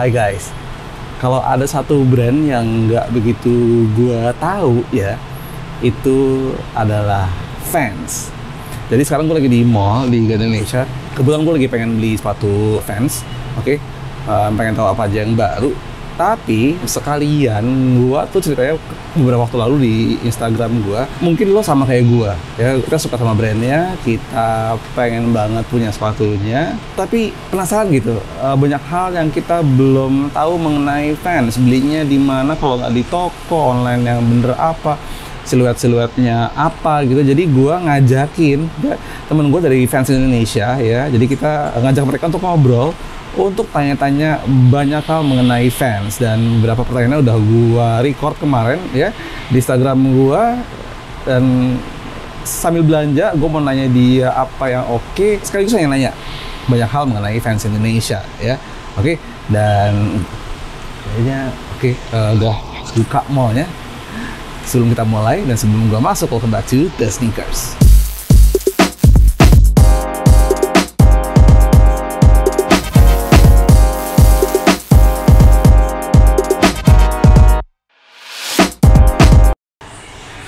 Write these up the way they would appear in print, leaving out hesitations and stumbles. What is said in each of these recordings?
Hai guys, kalau ada satu brand yang nggak begitu gua tahu ya, itu adalah Vans. Jadi sekarang gue lagi di mall di Indonesia. Kebetulan gue lagi pengen beli sepatu Vans, oke? Pengen tahu apa aja yang baru. Tapi sekalian gue tuh ceritanya beberapa waktu lalu di Instagram gue, mungkin lo sama kayak gue ya, kita suka sama brandnya, kita pengen banget punya sepatunya, tapi penasaran gitu, banyak hal yang kita belum tahu mengenai Vans. Belinya di mana kalau nggak di toko online yang bener apa, siluet-siluetnya apa gitu. Jadi gue ngajakin temen gue dari Vans Indonesia ya, jadi kita ngajak mereka untuk ngobrol, untuk tanya-tanya banyak hal mengenai Vans, dan beberapa pertanyaannya udah gua record kemarin ya di Instagram gua. Dan sambil belanja gua mau nanya dia apa yang oke, sekaligus saya nanya banyak hal mengenai Vans Indonesia ya. Oke, dan kayaknya udah buka mallnya. Sebelum kita mulai dan sebelum gua masuk, welcome back to The Sneakers.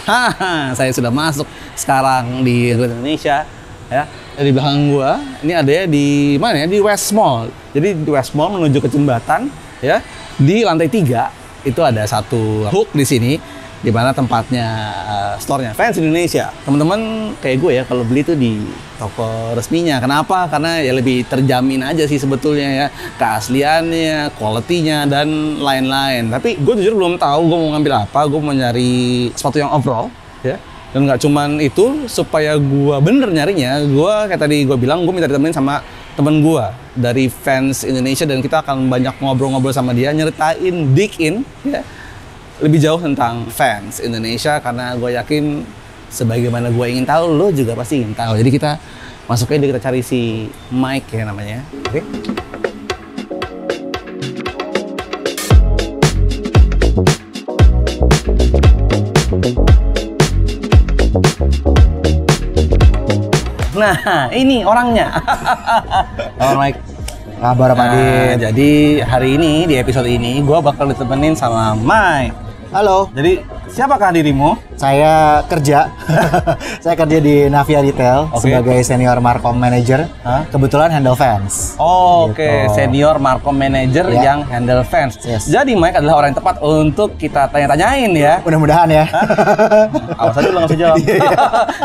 Haha, saya sudah masuk sekarang di Indonesia ya. Di belakang gua ini adanya di mana ya? Di West Mall. Jadi di West Mall menuju ke jembatan ya. Di lantai 3 itu ada satu hook di sini, di mana tempatnya store-nya Vans Indonesia. Teman-teman kayak gue ya, kalau beli tuh di toko resminya. Kenapa? Karena ya lebih terjamin aja sih sebetulnya ya, keasliannya, quality-nya, dan lain-lain. Tapi gue jujur belum tahu gue mau ngambil apa. Gue mau nyari sepatu yang overall ya. Dan nggak cuman itu, supaya gue bener nyarinya, gue kayak tadi gue bilang, gue minta ditemenin sama temen gue dari Vans Indonesia, dan kita akan banyak ngobrol-ngobrol sama dia, nyeritain, dig in ya, lebih jauh tentang Vans Indonesia, karena gue yakin sebagaimana gue ingin tahu, lo juga pasti ingin tahu. Jadi kita masuk aja, kita cari si Mike ya namanya. Oke. Nah, ini orangnya. Halo Mike. Kabar Pak Dit. Jadi hari ini, di episode ini, gue bakal ditemenin sama Mike. Halo. Jadi siapakah dirimu? Saya kerja. Saya kerja di Navia Retail sebagai senior markom manager. Kebetulan handle Vans. Oke, senior markom manager yang handle Vans. Yes. Jadi Mike adalah orang yang tepat untuk kita tanya-tanyain ya. Mudah-mudahan ya. Awas aja lo nggak bisa jawab.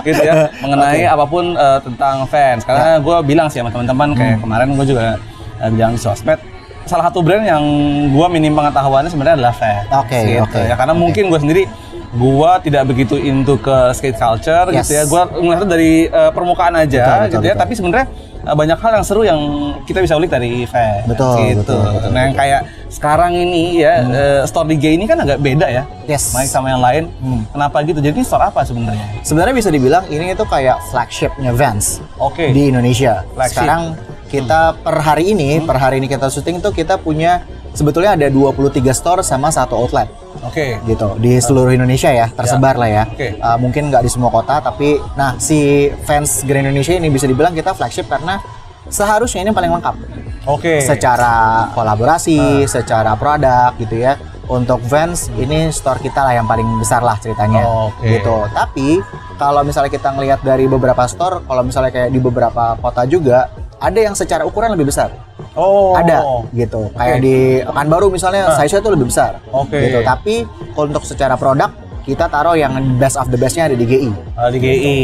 Gitu ya. Mengenai apapun tentang Vans. Karena gue bilang sih sama teman-teman, kayak kemarin gue juga bilang di sosmed, salah satu brand yang gue minim pengetahuannya sebenarnya adalah Vans. Oke. Ya, karena mungkin gue sendiri, gue tidak begitu into ke skate culture gitu ya. Gue ngeliatnya dari permukaan aja gitu ya. Tapi sebenarnya banyak hal yang seru yang kita bisa ulik dari Vans. Betul. Nah, yang kayak sekarang ini ya, store di G ini kan agak beda ya. Yes. Main sama yang lain. Kenapa gitu? Jadi ini store apa sebenarnya? Sebenarnya bisa dibilang ini itu kayak flagshipnya Vans di Indonesia. Flagship. Sekarang kita per hari ini kita syuting tuh kita punya sebetulnya ada 23 store sama 1 outlet. Gitu di seluruh Indonesia ya, tersebar lah ya. Mungkin nggak di semua kota, tapi nah si Vans Grand Indonesia ini bisa dibilang kita flagship karena seharusnya ini paling lengkap. Secara kolaborasi, secara produk gitu ya. Untuk Vans ini store kita lah yang paling besar lah ceritanya. Gitu. Tapi kalau misalnya kita ngelihat dari beberapa store, kalau misalnya kayak di beberapa kota juga ada yang secara ukuran lebih besar. Ada gitu. Kayak di Pekanbaru misalnya size-nya tuh lebih besar. Gitu. Tapi untuk secara produk kita taruh yang best of the best-nya ada di GI. Di GI.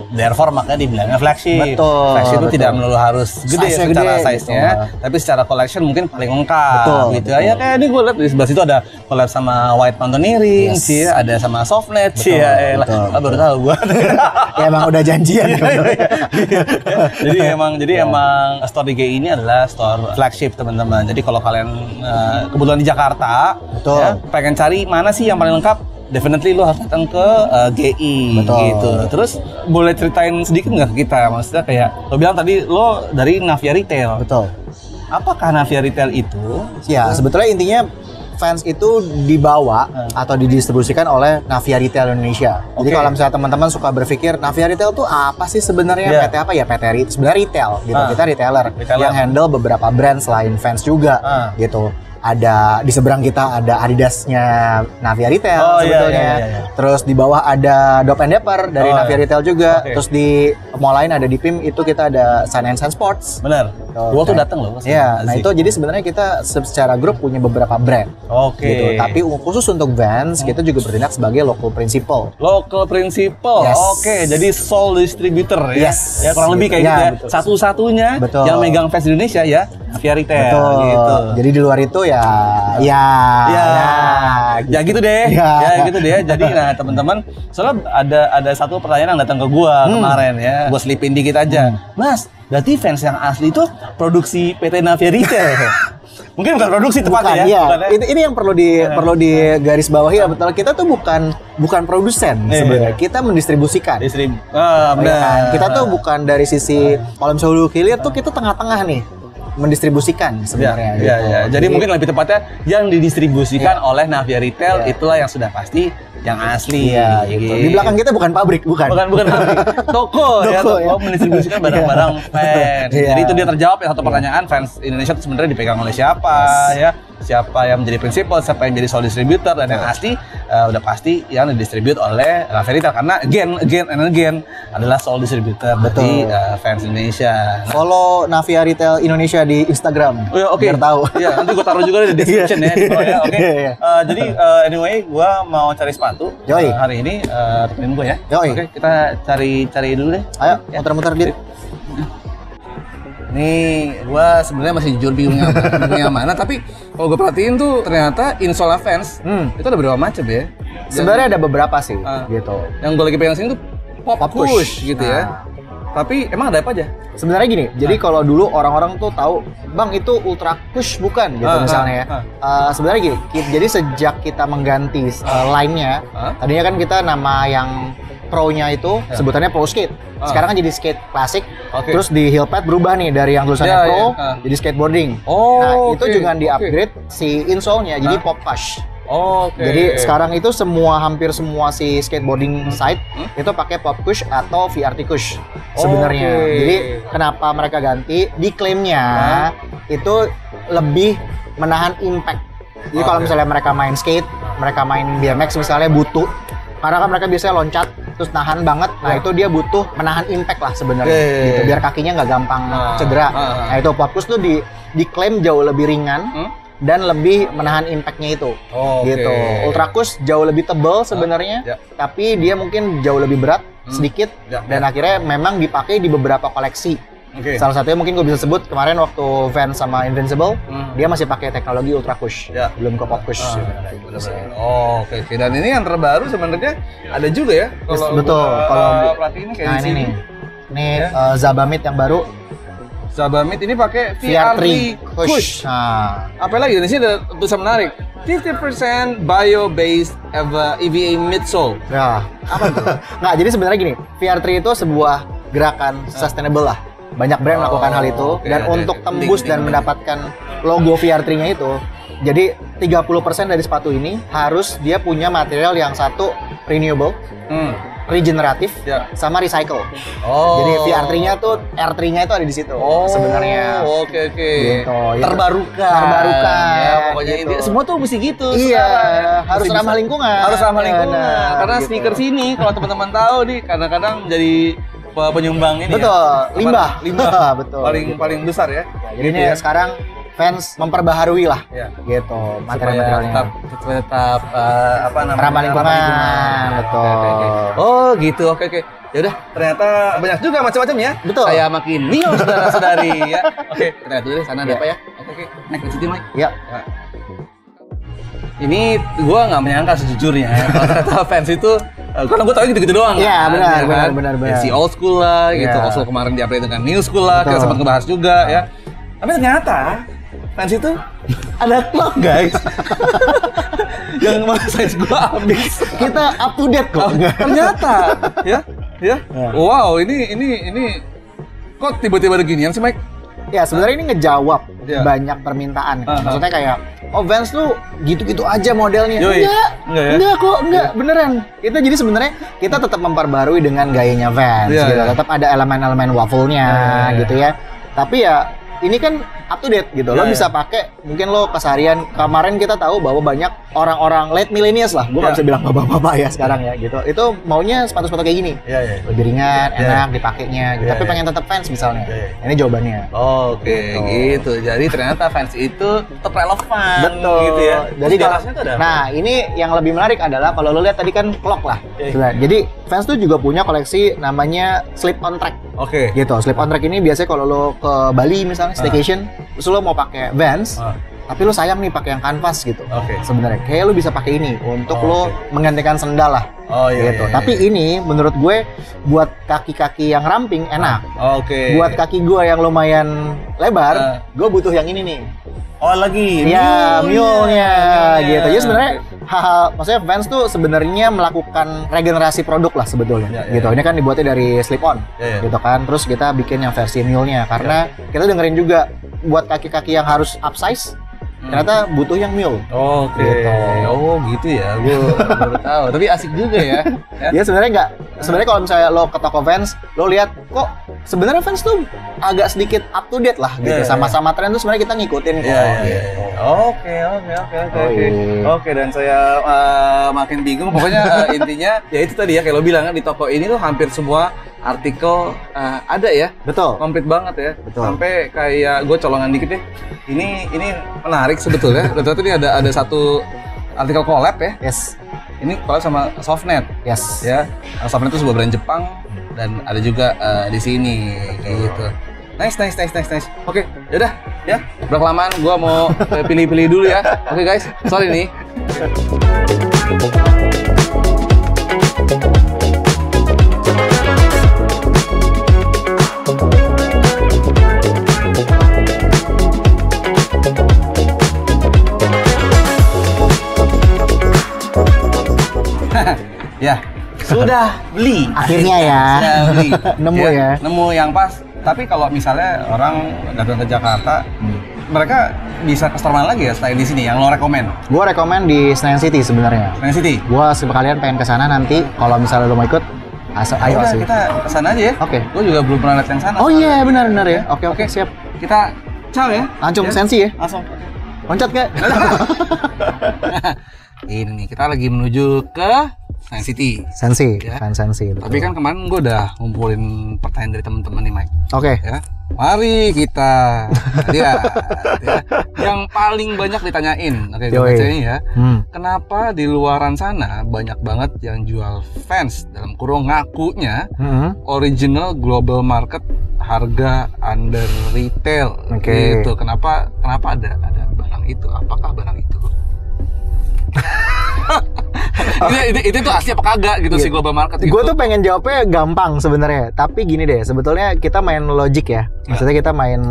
Therefore makanya dibilangnya flagship. Betul. Flagship itu tidak melulu harus gede secara size-nya, tapi secara collection mungkin paling lengkap. Gitu. Ya kayak ini gue lihat di sebelah situ ada collab sama White Mountaineering, ada sama Softnet, baru tahu gue. Ya emang udah janjian. Jadi emang store di GI ini adalah store flagship teman-teman. Jadi kalau kalian kebetulan di Jakarta, ya, pengen cari mana sih yang paling lengkap, definitely lo harus datang ke GI. Gitu. Terus boleh ceritain sedikit nggak ke kita? Maksudnya kayak lo bilang tadi lo dari Navia Retail. Betul. Apakah Navia Retail itu? Ya sebetulnya intinya Fans itu dibawa atau didistribusikan oleh Navia Retail Indonesia. Jadi kalau misalnya teman-teman suka berpikir Navia Retail tuh apa sih sebenarnya? PT apa ya? PT Retail. Sebenarnya retail gitu. Kita retailer yang handle beberapa brand selain Vans juga gitu. Ada di seberang kita ada Adidasnya Navia Retail sebetulnya. Terus di bawah ada Dop and Dapper dari Navia Retail juga. Terus di mall lain ada di PIM itu kita ada Sun and Sun Sports. Benar. Gua tuh datang loh. Iya, nah itu jadi sebenarnya kita secara grup punya beberapa brand. Gitu. Tapi khusus untuk Vans kita juga bertindak sebagai local principal. Local principal. Oke, jadi sole distributor ya. Ya kurang lebih kayak gitu ya. Satu-satunya yang megang Vans di Indonesia ya. Navia Retail gitu. Jadi di luar itu ya gitu deh. Ya gitu deh. Jadi nah teman-teman, soalnya ada satu pertanyaan yang datang ke gua kemarin ya. Gua selipin dikit aja. Mas, berarti Vans yang asli itu produksi PT Navia Retail. Mungkin bukan produksi tepatnya ya. Ini yang perlu di garis bawahi ya, betul. Kita tuh bukan produsen sebenarnya. Kita mendistribusikan. Benar. Kita tuh bukan dari sisi kalau misalnya hulu hilir tuh kita tengah-tengah nih. Mendistribusikan sebenarnya. Jadi mungkin lebih tepatnya yang didistribusikan oleh Navia Retail itulah yang sudah pasti yang asli. Gitu. Di belakang kita bukan pabrik, bukan pabrik. Toko ya, mendistribusikan barang-barang Vans. Jadi itu dia terjawab ya satu pertanyaan, Vans Indonesia itu sebenarnya dipegang oleh siapa ya? Siapa yang menjadi prinsipal, siapa yang jadi sole distributor, dan yang asli udah pasti yang didistribute oleh Navia Retail karena again adalah sole distributor dari Vans Indonesia. Follow Navia Retail Indonesia di Instagram. Biar tahu. Iya, nanti gue taruh juga di description ya. Jadi anyway, gue mau cari sepatu hari ini, temenin gue ya. Kita cari dulu deh. Ayo, muter-muter dit. Nih, gua sebenarnya masih jujur bingungnya mana, tapi kalau gue perhatiin tuh ternyata insole Vans itu ada berapa macam ya? Sebenarnya ada beberapa sih, gitu. Yang gue lagi pegang sini tuh pop push gitu ya. Tapi emang ada apa aja? Sebenarnya gini, jadi kalau dulu orang-orang tuh tahu, bang itu ultra push bukan, gitu misalnya ya. Sebenarnya gini, jadi sejak kita mengganti line-nya, tadinya kan kita nama yang Pro-nya itu sebutannya Pro Skate. Sekarang kan jadi skate klasik. Terus di heel pad berubah nih dari yang tulisannya Pro jadi skateboarding. Nah, itu juga di-upgrade si insole-nya jadi Pop Push. Jadi sekarang itu hampir semua si skateboarding site itu pakai Pop Push atau VRT Push sebenarnya. Jadi kenapa mereka ganti? Diklaimnya itu lebih menahan impact. Jadi kalau misalnya mereka main skate, mereka main BMX misalnya butuh, karena kan mereka biasanya loncat terus nahan banget, nah itu dia butuh menahan impact lah sebenarnya, gitu, biar kakinya nggak gampang cedera. Nah itu Pop Push tuh diklaim jauh lebih ringan dan lebih menahan impactnya itu, gitu. Ultra Push jauh lebih tebal sebenarnya, tapi dia mungkin jauh lebih berat sedikit, dan akhirnya memang dipakai di beberapa koleksi. Salah satunya mungkin gue bisa sebut kemarin waktu Vans sama Invincible, dia masih pakai teknologi Ultra Push, belum ke Pop Push. Dan ini yang terbaru sebenarnya ada juga ya. Kalau perhatiin kayak di sini. Ini Zabamit yang baru. Zabamit ini pakai VR3 Push. Apa lagi di sini ada tulisan menarik. 50% bio-based EVA midsole. Ya, apa itu? Nggak, jadi sebenarnya gini, VR3 itu sebuah gerakan sustainable lah. Banyak brand melakukan hal itu, dan untuk tembus dan mendapatkan logo VR3-nya itu, jadi 30% dari sepatu ini harus dia punya material yang satu renewable, regeneratif, sama recycle. Jadi VR3-nya tuh, R3-nya itu ada di situ sebenarnya. Gitu. Terbarukan. Ya, pokoknya gitu. Semua tuh mesti gitu. Iya, harus ramah lingkungan. Karena sneakers ini kalau teman-teman tahu nih, kadang-kadang jadi penyumbang ini. Limbah. Betul. Paling besar ya. Jadinya sekarang Vans memperbaharui lah, gitu, material-materialnya. Tetap ramah lingkungan, betul. Gitu, oke. Ya udah, ternyata banyak juga macam-macam ya. Betul. Saya makin bingung saudara-saudari ya. Kita lihat dulu deh sana ada apa ya. Naik ke situ, Mike. Iya. Ini gue nggak menyangka sejujurnya ya, kalau ternyata Vans itu, karena gue tau gitu-gitu doang. Iya, benar. Si old school lah, gitu. Old school kemarin di-upgrade dengan new school lah, kita sempat ngebahas juga ya. Tapi ternyata Vans itu ada klub guys. Yang size gue habis. Kita up to date kok. Ternyata, ya. Wow, ini kok tiba-tiba ada ginian sih, Mike? Ya sebenarnya ini ngejawab banyak permintaan. Maksudnya kayak, oh Vans tuh gitu-gitu aja modelnya. Enggak, beneran. Itu jadi sebenarnya kita tetap memperbarui dengan gayanya Vans. Gitu. Tetap ada elemen-elemen waffle-nya, gitu ya. Tapi ya ini kan up to date gitu. Lo bisa pakai, mungkin lo keseharian. Kemarin kita tahu bahwa banyak orang-orang late millennials lah. Gue nggak bisa bilang bapak-bapak ya sekarang ya gitu. Itu maunya sepatu-sepatu kayak gini. Lebih ringan, enak dipakainya. Gitu. Tapi pengen tetap Vans misalnya. Ini jawabannya. Oke, gitu. Jadi ternyata Vans itu tetap relevan. Betul. Gitu ya. Jadi nah ini yang lebih menarik adalah kalau lo lihat tadi kan clock lah. Jadi Vans tuh juga punya koleksi namanya slip on track. Gitu. Slip on track ini biasanya kalau lo ke Bali misalnya staycation, terus lo mau pakai Vans, tapi lo sayang nih pakai yang canvas gitu. Sebenarnya kayak lo bisa pakai ini untuk lo menggantikan sendal lah. Gitu. Tapi ini menurut gue buat kaki-kaki yang ramping enak. Buat kaki gue yang lumayan lebar, gue butuh yang ini nih. Mule-nya gitu. Jadi sebenarnya maksudnya Vans tuh sebenarnya melakukan regenerasi produk lah sebetulnya. Gitu. Ini kan dibuatnya dari slip on, gitu kan. Terus kita bikin yang versi mule-nya karena kita dengerin juga buat kaki-kaki yang harus upsize. Ternyata butuh yang mule. Gitu. Oh gitu ya, gue baru tahu. Tapi asik juga ya. Ya sebenarnya nggak. Sebenarnya kalau misalnya lo ke toko Vans, lo lihat kok sebenarnya Vans tuh agak sedikit up to date lah gitu. Sama-sama tren tuh sebenarnya kita ngikutin kok. Oke, dan saya makin bingung. Pokoknya intinya ya itu tadi ya, kayak lo bilang kan di toko ini tuh hampir semua artikel ada ya. Betul. Komplit banget ya. Betul. Sampai kayak gue colongan dikit deh. Ini menarik sebetulnya. Ternyata ini ada satu artikel collab ya. Ini collab sama Softnet. Ya. Softnet itu sebuah brand Jepang dan ada juga di sini kayak gitu. Nice. Oke, yaudah ya. Udah kelamaan, gua mau pilih-pilih dulu ya. Oke guys, sorry nih. Ya, sudah beli. Akhirnya ya. Sudah beli. Nemu ya. Nemu yang pas. Tapi kalau misalnya orang datang ke Jakarta, mereka bisa ke store mana lagi ya selain di sini yang lo rekomen? Gue rekomen di Senayan City sebenarnya. Senayan City. Gue sekalian pengen ke sana nanti. Kalau misalnya lo mau ikut, ayo sih. Kita ke sana aja ya. Gue juga belum pernah lihat yang sana. Oh iya, benar ya. Oke, siap. Kita ciao ya. Langsung sensi ya. Langsung. Loncat nggak? Ini nih, kita lagi menuju ke Senayan City. Sensi, ya. Sensi. Tapi kan kemarin gue udah ngumpulin pertanyaan dari teman-teman nih, Mike. Ya. Mari kita lihat ya. Yang paling banyak ditanyain. Oke, gue bacain ya. Kenapa di luaran sana banyak banget yang jual Vans dalam kurung ngakunya original global market harga under retail. Gitu. Kenapa ada barang itu? Apakah barang itu? itu tuh asli apa kagak gitu sih global market gitu. Gue tuh pengen jawabnya gampang sebenarnya, tapi gini deh, sebetulnya kita main logic ya. Maksudnya kita main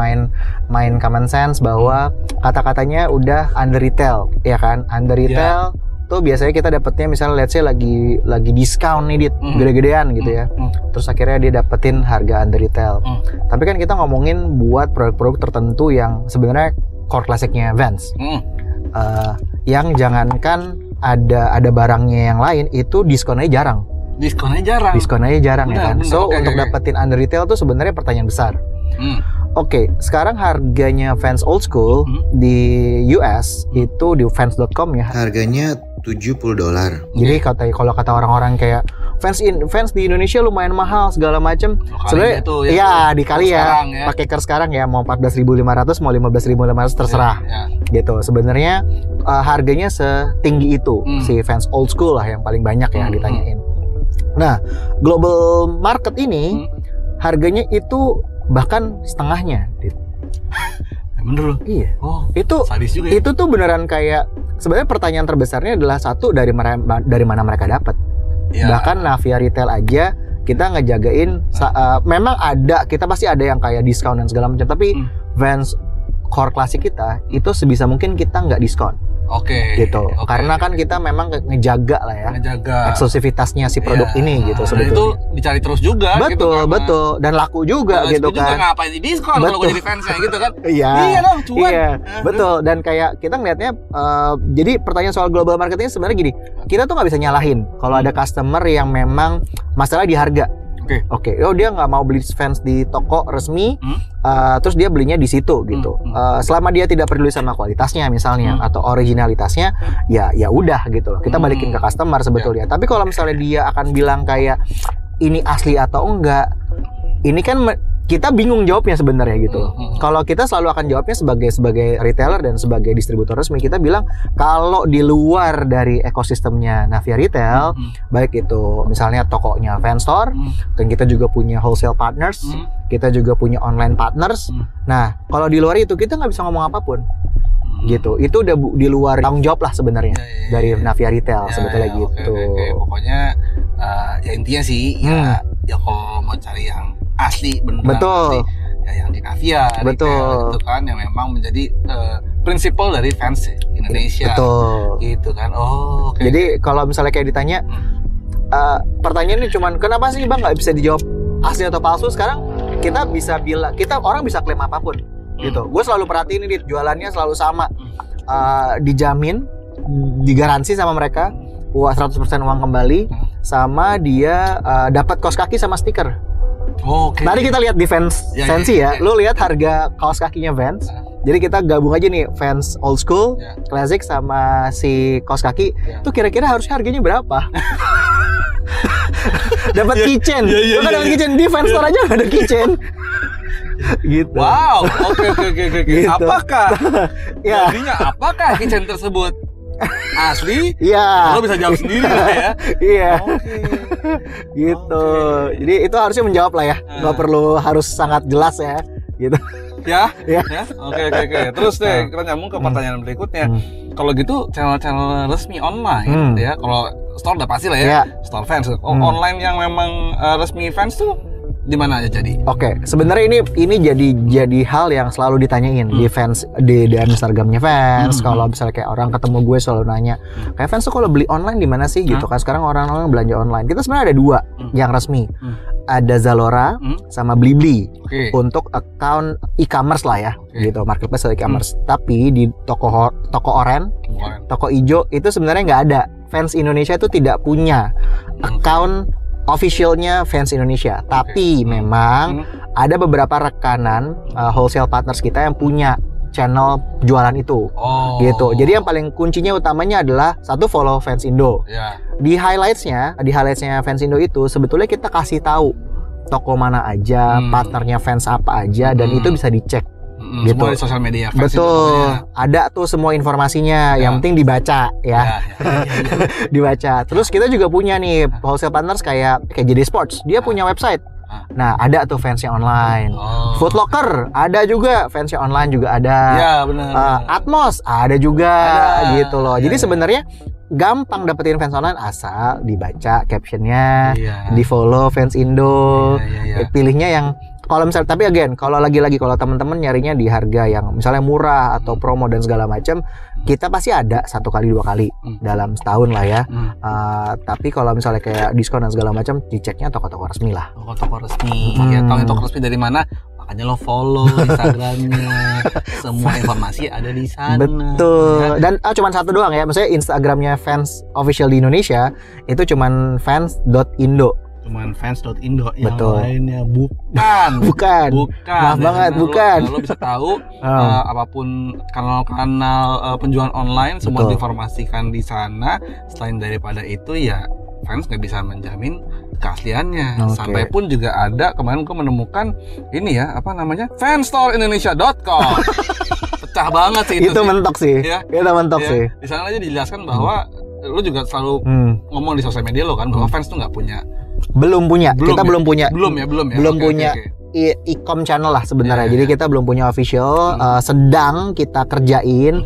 common sense bahwa kata-katanya udah under retail, ya kan? Under retail tuh biasanya kita dapetnya misalnya let's say lagi diskon nih gede-gedean gitu ya. Terus akhirnya dia dapetin harga under retail. Tapi kan kita ngomongin buat produk-produk tertentu yang sebenarnya core classicnya Vans. Yang jangankan ada barangnya yang lain itu diskonnya jarang ya kan. So untuk dapetin under retail tuh sebenarnya pertanyaan besar. Sekarang harganya Vans Old School di US itu di Vans.com ya harganya $70. Jadi kalau kata orang-orang kayak Vans di Indonesia lumayan mahal segala macam. Sebenarnya dikali ya. Pakai kers sekarang ya mau 14.500 mau 15.500 terserah. Gitu. Sebenarnya harganya setinggi itu si Vans Old School lah yang paling banyak ya ditanyain. Nah, global market ini harganya itu bahkan setengahnya. Bener loh. Iya. Itu sadis juga ya? Itu tuh beneran kayak sebenarnya pertanyaan terbesarnya adalah satu dari mana mereka dapat. Bahkan Navia Retail aja kita ngejagain memang kita pasti ada yang kayak diskon dan segala macam, tapi Vans core klasik kita itu sebisa mungkin kita nggak diskon. Gitu. Karena kan kita memang ngejaga lah ya. Eksklusivitasnya si produk ini gitu sebetulnya. Itu dicari terus juga. Betul. Dan laku juga gitu kan. Juga ngapain di diskon kalau gue jadi fansnya gitu kan. Iya dong, cuan. Iya, betul. Dan kayak kita ngelihatnya, jadi pertanyaan soal global marketing sebenarnya gini, kita tuh nggak bisa nyalahin kalau ada customer yang memang masalah di harga. Oke. Dia nggak mau beli fans di toko resmi, terus dia belinya di situ gitu. Selama dia tidak peduli sama kualitasnya misalnya atau originalitasnya, ya udah gitu loh. Kita balikin ke customer sebetulnya. Tapi kalau misalnya dia akan bilang kayak ini asli atau enggak, ini kan kita bingung jawabnya sebenarnya gitu loh. Kalau kita selalu akan jawabnya sebagai retailer dan sebagai distributor resmi, kita bilang kalau di luar dari ekosistemnya Navia Retail, baik itu misalnya tokonya fan store, dan kita juga punya wholesale partners, kita juga punya online partners. Nah, kalau di luar itu kita nggak bisa ngomong apapun. Gitu. Itu udah di luar tanggung jawab lah sebenarnya dari Navia Retail sebetulnya gitu. Pokoknya ya intinya sih ya kalau mau cari yang asli beneran asli, ya yang di Navia Retail itu kan yang memang menjadi prinsipal dari fans Indonesia. Gitu kan. Jadi kalau misalnya kayak ditanya pertanyaannya cuman kenapa sih Bang nggak bisa dijawab asli atau palsu, sekarang kita bisa bilang, orang bisa klaim apapun gitu. Gue selalu perhatiin ini, jualannya selalu sama, dijamin, digaransi sama mereka 100% uang kembali, sama dia dapat kaos kaki sama stiker. Tadi kita lihat di Vans Sensi ya. Lu lihat harga kaos kakinya Vans. Jadi kita gabung aja nih Vans Old School, Classic sama si kaos kaki. Itu kira-kira harusnya harganya berapa? Dapat keychain. Lu kan dapat keychain di Vans Store aja nggak ada keychain. Gitu. Wow. Oke. Gitu. Apakah? Jadinya apakah keychain tersebut asli? Iya. Lo bisa jawab sendiri lah ya. Iya. Gitu. Jadi itu harusnya menjawab lah ya. Nggak perlu harus sangat jelas ya. Gitu. Ya. Oke. Terus deh kita nyambung ke pertanyaan berikutnya. Kalau gitu channel-channel resmi online ya. Kalau store udah pasti lah ya. Store fans. Online yang memang resmi fans tuh di mana aja jadi? Oke, sebenarnya ini jadi hal yang selalu ditanyain di fans, di Instagramnya fans. Kalau misalnya kayak orang ketemu gue selalu nanya, kayak fans tuh kalau beli online di mana sih gitu kan? Sekarang orang-orang belanja online. Kita sebenarnya ada dua yang resmi. Ada Zalora sama Blibli untuk account e-commerce lah ya, gitu, marketplace atau e-commerce. Tapi di toko oren, toko hijau itu sebenarnya nggak ada. Fans Indonesia itu tidak punya account officialnya Fans Indonesia, tapi memang ada beberapa rekanan wholesale partners kita yang punya channel jualan itu, gitu. Jadi yang paling kuncinya utamanya adalah satu, follow Fans Indo. Di highlightsnya Fans Indo itu sebetulnya kita kasih tahu toko mana aja, partnernya fans apa aja, dan itu bisa dicek. Gitu. Semua di sosial media. Betul. Ada tuh semua informasinya. Yang penting dibaca ya. Dibaca. Terus kita juga punya nih wholesale partners kayak JD Sports. Dia punya website. Nah, ada tuh fansnya online. Foot Locker ada juga, fansnya online juga ada. Iya, benar. Atmos ada juga, gitu loh. Jadi sebenarnya gampang dapetin fans online asal dibaca captionnya, di follow Fans Indo. Pilihnya yang kalau misalnya, tapi again, kalau lagi-lagi kalau teman-teman nyarinya di harga yang misalnya murah atau promo dan segala macam, kita pasti ada 1 kali 2 kali dalam setahun lah ya. Tapi kalau misalnya kayak diskon dan segala macam, diceknya toko-toko resmi lah. Toko-toko resmi. Ya, tahu toko resmi dari mana? Makanya lo follow Instagramnya. Semua informasi ada di sana. Betul. Ya. Dan cuman satu doang ya. Maksudnya Instagramnya Fans Official di Indonesia itu cuman fans.indo. Cuman fans.indo. Yang Betul. lainnya bukan. Maaf banget, bukan. Lo bisa tahu apapun kanal-kanal penjualan online, semua diinformasikan di sana. Selain daripada itu ya fans nggak bisa menjamin keasliannya. Sampai pun juga ada, kemarin gue menemukan ini ya, apa namanya, fanstore-indonesia.com. Pecah banget sih itu. Itu mentok sih. Ya? Itu mentok sih. Di sana aja dijelaskan bahwa lu juga selalu ngomong di sosial media lo kan, bahwa fans tuh nggak punya. Belum punya. Belum punya. Belum punya. E-com channel lah sebenarnya. Jadi kita belum punya official, sedang kita kerjain.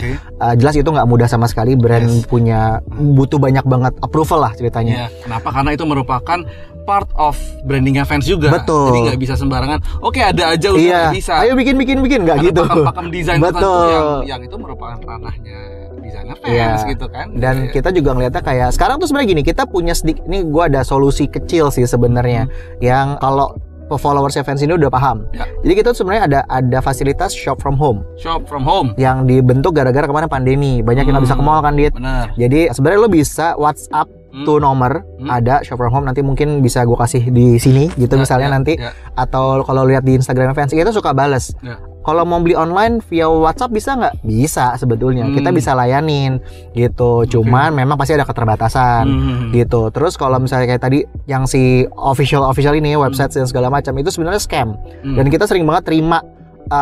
Jelas itu nggak mudah sama sekali. Brand punya butuh banyak banget approval lah ceritanya. Kenapa? Karena itu merupakan part of brandingnya fans juga. Betul. Jadi nggak bisa sembarangan. Oke, ada aja udah nggak bisa. Ayo bikin nggak ada gitu. pakem desain tertentu Betul. yang itu merupakan ranahnya desainer fans gitu kan. Dan kita juga ngeliatnya kayak sekarang tuh sebenarnya gini, kita punya sedikit, ini gue ada solusi kecil sih sebenarnya yang kalau followersnya fans ini udah paham. Jadi kita tuh sebenarnya ada fasilitas shop from home. Shop from home yang dibentuk gara-gara kemarin pandemi. Banyak yang nggak bisa ke mall kan, Dit. Benar. Jadi sebenarnya lo bisa WhatsApp tuh nomor, ada shop from home, nanti mungkin bisa gue kasih di sini gitu misalnya nanti. Atau kalau lihat di Instagram fans kita suka bales. Kalau mau beli online via WhatsApp bisa nggak? Bisa sebetulnya. Kita bisa layanin gitu. Cuman memang pasti ada keterbatasan gitu. Terus kalau misalnya kayak tadi yang si official ini website dan segala macam itu sebenarnya scam. Dan kita sering banget terima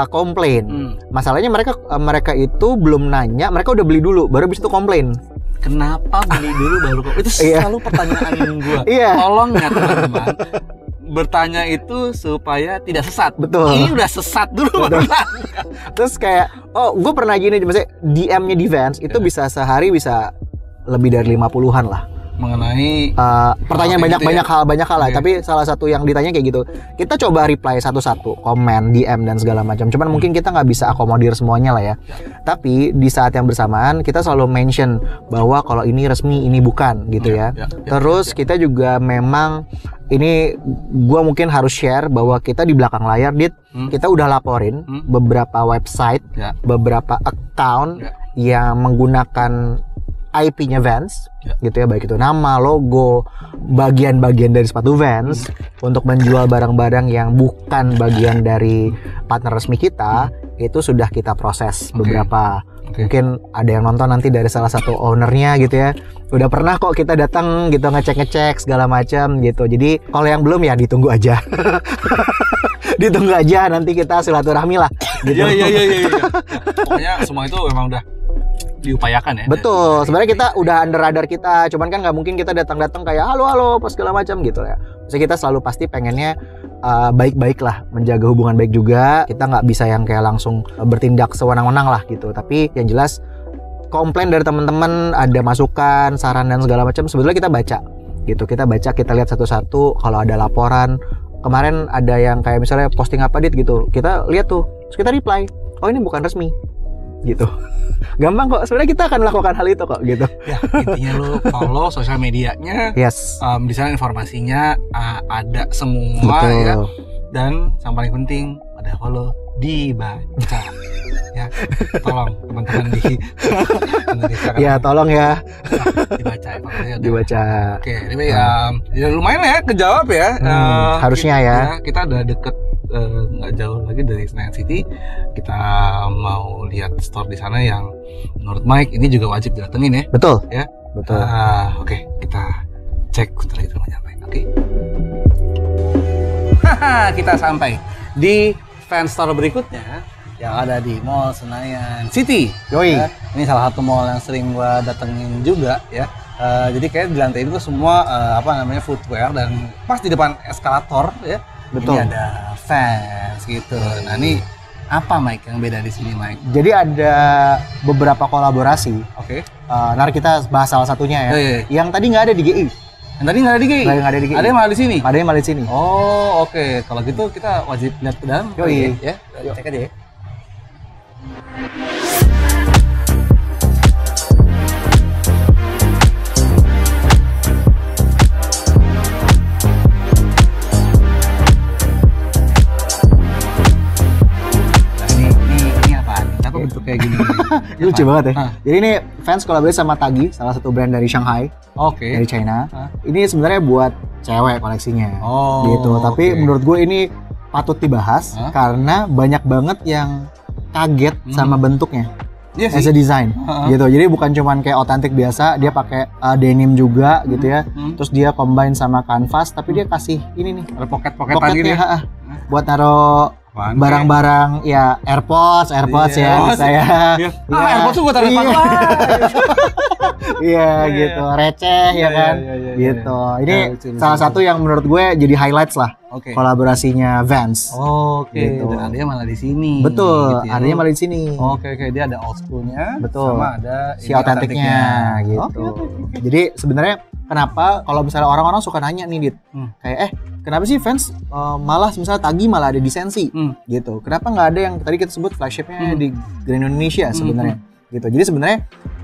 komplain. Masalahnya mereka itu belum nanya, mereka udah beli dulu baru habis itu komplain. Kenapa beli dulu baru kok? Itu selalu pertanyaan gue. Tolong ya teman-teman, bertanya itu supaya tidak sesat. Betul. Ini udah sesat dulu. Terus kayak, gue pernah gini, maksudnya DM-nya di Vans itu bisa sehari bisa lebih dari 50-an lah. Mengenai pertanyaan banyak hal lah. Tapi salah satu yang ditanya kayak gitu, kita coba reply satu-satu, komen, DM dan segala macam. Cuman mungkin kita nggak bisa akomodir semuanya lah ya. Tapi di saat yang bersamaan kita selalu mention bahwa kalau ini resmi, ini bukan gitu ya. Terus kita juga memang ini gua mungkin harus share bahwa kita di belakang layar, Dit, kita udah laporin beberapa website, beberapa account yang menggunakan IP-nya Vans, gitu ya, baik itu nama, logo, bagian-bagian dari sepatu Vans untuk menjual barang-barang yang bukan bagian dari partner resmi kita, itu sudah kita proses beberapa. Mungkin ada yang nonton nanti dari salah satu ownernya gitu ya. Udah pernah kok kita datang gitu ngecek segala macam gitu. Jadi kalau yang belum ya ditunggu aja. Ditunggu aja, nanti kita silaturahmi lah. Gitu. Iya. Pokoknya semua itu memang udah diupayakan ya. Betul. Sebenarnya kita udah under radar kita, cuman kan nggak mungkin kita datang pas segala macam gitu ya. Maksudnya kita selalu pasti pengennya baik-baik lah, menjaga hubungan baik juga. Kita nggak bisa yang kayak langsung bertindak sewenang-wenang lah gitu. Tapi yang jelas komplain dari teman-teman, ada masukan, saran dan segala macam, sebetulnya kita baca gitu. Kita baca, kita lihat satu-satu. Kalau ada laporan, kemarin ada yang kayak misalnya posting apa Dit gitu, kita lihat tuh, terus kita reply, oh ini bukan resmi gitu. Gampang kok, sebenarnya kita akan melakukan hal itu kok gitu. Ya intinya lo follow sosial medianya, di sana informasinya ada semua. Betul. Ya. Dan yang paling penting ada follow, dibaca. Ya, tolong teman-teman di ya tolong ya dibaca. Dibaca. Oke, ini ya lumayan ya kejawab ya. Harusnya ya. Kita udah deket, nggak jauh lagi dari Senayan City. Kita mau lihat store di sana yang menurut Mike ini juga wajib didatengin ya. Betul. Ya. Betul. Oke, kita cek setelah itu nyampe. Oke. Kita sampai di Vans store berikutnya yang ada di Mall Senayan City. Yoi. Ya. Ini salah satu mall yang sering gua datengin juga ya. Jadi kayak di lantai itu semua footwear, dan pas di depan eskalator ya. Betul. Ini ada Vans gitu. Nah ini apa Mike yang beda di sini Mike? Jadi ada beberapa kolaborasi. Oke. Ntar kita bahas salah satunya ya. Yang tadi nggak ada di GI. Yang tadi nggak ada di GI? Nggak ada di GI. Ada yang malah di sini? Ada yang malah di sini. Oh oke. Kalau gitu kita wajib lihat ke dalam. Yoi. Ya. Cek aja ya. Bentuk kayak gini. Lucu banget ya. Jadi ini Vans kolaborasi sama Tagi, salah satu brand dari Shanghai. Dari China. Ini sebenarnya buat cewek koleksinya. Gitu. Tapi menurut gue ini patut dibahas karena banyak banget yang kaget sama bentuknya. As a design gitu. Jadi bukan cuman kayak otentik biasa, dia pakai denim juga gitu ya. Terus dia combine sama kanvas, tapi dia kasih ini nih, ada pocket-pocketan gitu ya. Buat naruh barang-barang ya, AirPods ya bisa ya. AirPods tuh buat taruh sepatu. Iya gitu, receh ya kan. Gitu. Ini salah satu yang menurut gue jadi highlights lah. Kolaborasinya Vans. Gitu. Dan adanya malah di sini. Betul, gitu, adanya malah di sini. Oke, dia ada old school-nya. Betul. Sama ada si otentiknya gitu. Jadi sebenarnya kenapa kalau misalnya orang-orang suka nanya nih, Dit, kayak kenapa sih fans malah misalnya Tagi malah ada di Sensi gitu. Kenapa nggak ada yang tadi kita sebut flagshipnya di Grand Indonesia sebenarnya gitu. Jadi sebenarnya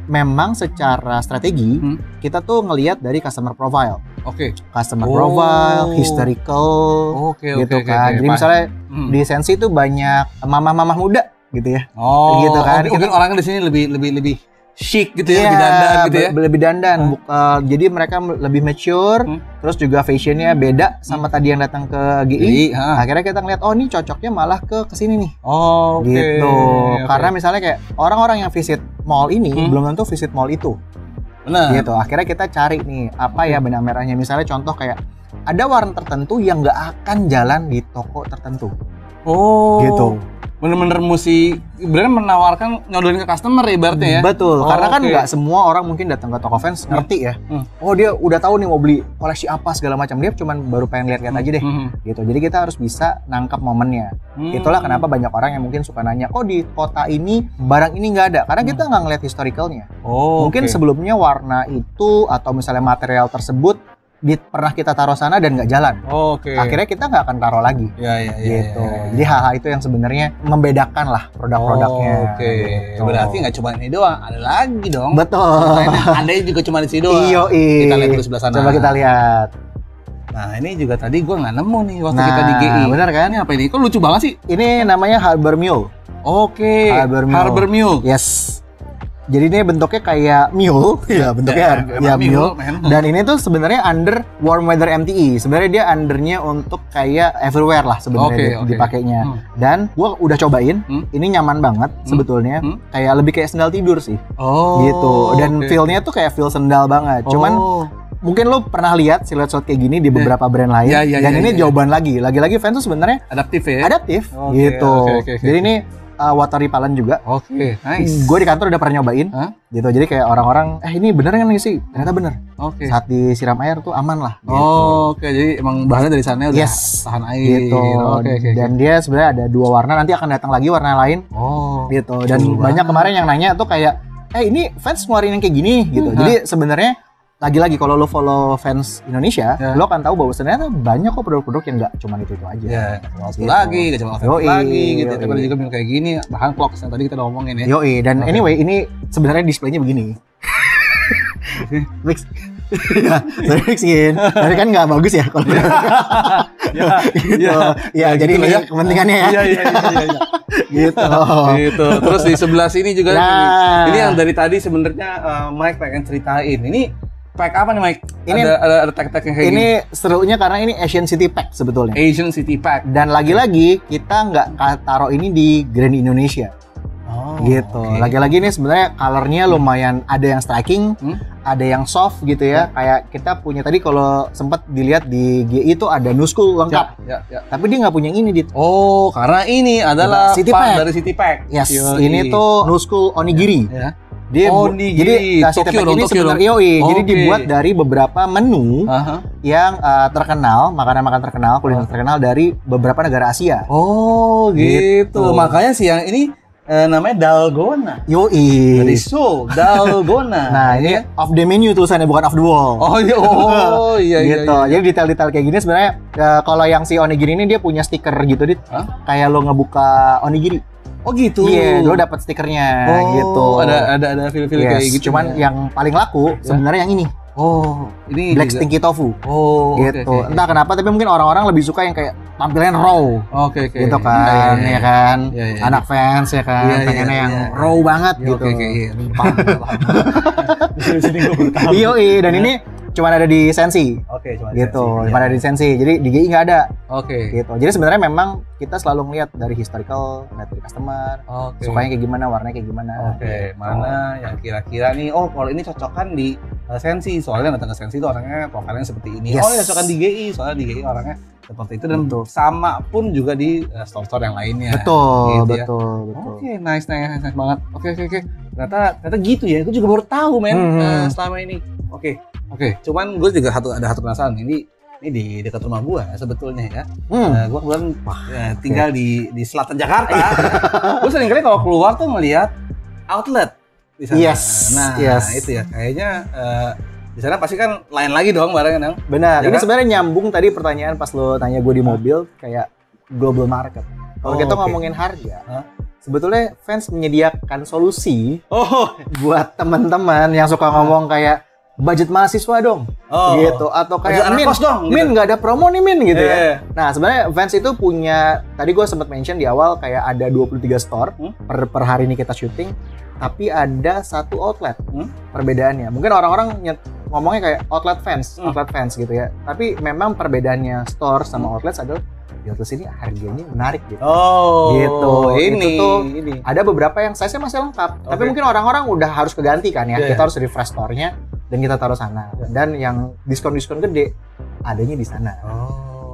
memang secara strategi kita tuh ngelihat dari customer profile. Customer profile, historical, gitu kan. Jadi misalnya di Sensi itu banyak mama-mama muda gitu ya. Gitu kan. Mungkin orangnya di sini lebih chic gitu ya, lebih dandan gitu ya. Lebih dandan. Jadi mereka lebih mature, terus juga fashionnya beda sama tadi yang datang ke GI. Akhirnya kita ngeliat, oh ini cocoknya malah ke kesini nih. Gitu. Karena misalnya kayak orang-orang yang visit mall ini belum tentu visit mall itu. Benar. Gitu. Akhirnya kita cari nih apa ya benang merahnya. Misalnya contoh kayak ada warna tertentu yang nggak akan jalan di toko tertentu. Gitu. Bener-bener mesti bener menawarkan nyodolin ke customer ibaratnya ya. Betul, karena kan nggak semua orang mungkin datang ke toko fans ngerti ya. Oh dia udah tahu nih mau beli koleksi apa segala macam, dia cuman baru pengen lihat-lihat aja deh. Gitu. Jadi kita harus bisa nangkap momennya. Itulah kenapa banyak orang yang mungkin suka nanya, kok di kota ini barang ini nggak ada? Karena kita nggak ngeliat historicalnya. Mungkin sebelumnya warna itu atau misalnya material tersebut pernah kita taruh sana dan nggak jalan. Akhirnya kita nggak akan taruh lagi. Gitu. Jadi hal-hal itu yang sebenarnya membedakan lah produk-produknya. Gitu. Berarti nggak cuma ini doang, ada lagi dong. Betul. Ada juga cuma di sini doang. Kita lihat dulu sebelah sana. Coba kita lihat. Nah ini juga tadi gue nggak nemu nih waktu kita di GI. Bener kan? Ini apa ini? Kok lucu banget sih? Ini namanya Harbor Mule. Harbor Mule. Yes. Jadi ini bentuknya kayak mule, ya bentuknya mule. Dan ini tuh sebenarnya under warm weather MTE. Sebenarnya dia undernya untuk kayak everywhere lah sebenarnya dipakainya. Dan gua udah cobain, ini nyaman banget sebetulnya. Kayak lebih kayak sendal tidur sih. Gitu. Dan feel-nya tuh kayak feel sendal banget. Cuman mungkin lo pernah lihat siluet-siluet kayak gini di beberapa brand lain. Dan ini jawaban lagi-lagi fans tuh sebenarnya adaptif ya. Adaptif gitu. Jadi ini water repellent juga. Nice. Gue di kantor udah pernah nyobain, gitu. Jadi kayak orang-orang, ini bener kan nih sih? Ternyata bener. Saat disiram air tuh aman lah. Gitu. Jadi emang bahannya dari sana udah tahan air. Gitu. Dan dia sebenarnya ada 2 warna. Nanti akan datang lagi warna lain. Gitu. Dan banyak kemarin yang nanya tuh kayak, ini fans ngeluarin yang kayak gini, gitu. Jadi sebenarnya lagi-lagi kalau lo follow fans Indonesia, lo akan tahu bahwa ternyata banyak kok produk-produk yang nggak cuma itu aja. Gitu. Lagi, nggak cuma lagi, gitu. Tapi ada juga yang kayak gini, bahkan vlogs yang tadi kita udah ngomongin ya. Dan anyway, ini sebenarnya displaynya begini. Mix. Mixin. Tapi kan nggak bagus ya kalau jadi ini kepentingannya ya. Gitu. Terus di sebelah sini juga ini yang dari tadi sebenarnya Mike pengen ceritain. Ini pack apa nih Mike? Ini ada tag-tag yang kayak ini serunya karena ini Asian City Pack sebetulnya. Asian City Pack. Dan lagi-lagi kita nggak taruh ini di Grand Indonesia. Gitu. Lagi-lagi ini sebenarnya colornya lumayan ada yang striking, ada yang soft gitu ya. Kayak kita punya tadi kalau sempat dilihat di GI itu ada Nuscool lengkap. Tapi dia nggak punya ini, Dit. Karena ini adalah City Pack. Dari City Pack. Yes. Ini tuh Nuscool Onigiri. Dia jadi City Pack ini sebenarnya jadi dibuat dari beberapa menu yang terkenal, makanan-makanan terkenal, kuliner terkenal dari beberapa negara Asia. Gitu. Makanya sih yang ini namanya Dalgona. Dari Seoul, Dalgona. Nah, ini off the menu tulisannya, bukan off the wall. Iya. Gitu. Jadi detail-detail kayak gini sebenarnya kalau yang si onigiri ini dia punya stiker gitu, Dit. Kayak lo ngebuka onigiri. Gitu. Lo dapat stikernya gitu. Ada feel-feel kayak gitu. Cuman yang paling laku sebenarnya yang ini. Ini Black juga. Stinky Tofu. Gitu. Entah kenapa tapi mungkin orang-orang lebih suka yang kayak tampilan raw. Gitu kan, ya kan. Anak fans ya kan, pengennya yang raw banget gitu. Dan ini cuma ada di Sensi. Gitu. Cuma ada di Sensi. Jadi di GI nggak ada. Gitu. Jadi sebenarnya memang kita selalu ngeliat dari historical, ngeliat dari customer, sukanya kayak gimana, warnanya kayak gimana. Mana yang kira-kira nih, kalau ini cocokkan di Sensi, soalnya datang ke Sensi itu orangnya profilnya seperti ini. Ini cocokkan di GI, soalnya di GI orangnya seperti itu. Dan sama pun juga di store-store yang lainnya. Betul. Nice banget. Oke. Ternyata gitu ya. Itu juga baru tahu, men. Selama ini. Oke. Cuman gue juga ada satu penasaran. Ini di dekat rumah gue sebetulnya ya. Gue kebetulan tinggal di selatan Jakarta. Gue sering kali kalau keluar tuh ngeliat outlet di sana. Itu ya kayaknya Di sana pasti kan lain lagi dong barangnya, Nang. Benar. Ya Ini kan? sebenarnya nyambung tadi pertanyaan pas lo tanya gue di mobil kayak global market. Kalau kita ngomongin harga, sebetulnya Vans menyediakan solusi buat teman-teman yang suka ngomong kayak budget mahasiswa dong, gitu, atau kayak Min nggak ada promo nih Min gitu ya. Nah sebenarnya Vans itu punya, tadi gue sempat mention di awal kayak ada 23 store per hari ini kita syuting, tapi ada satu outlet. Perbedaannya, mungkin orang-orang ngomongnya kayak outlet Vans gitu ya, tapi memang perbedaannya store sama outlet adalah di outlet sini harganya menarik gitu. Gitu. Itu tuh ada beberapa yang size-nya masih lengkap, tapi mungkin orang-orang udah harus keganti kan ya. Kita harus refresh store-nya dan kita taruh sana. Dan yang diskon-diskon gede adanya di sana.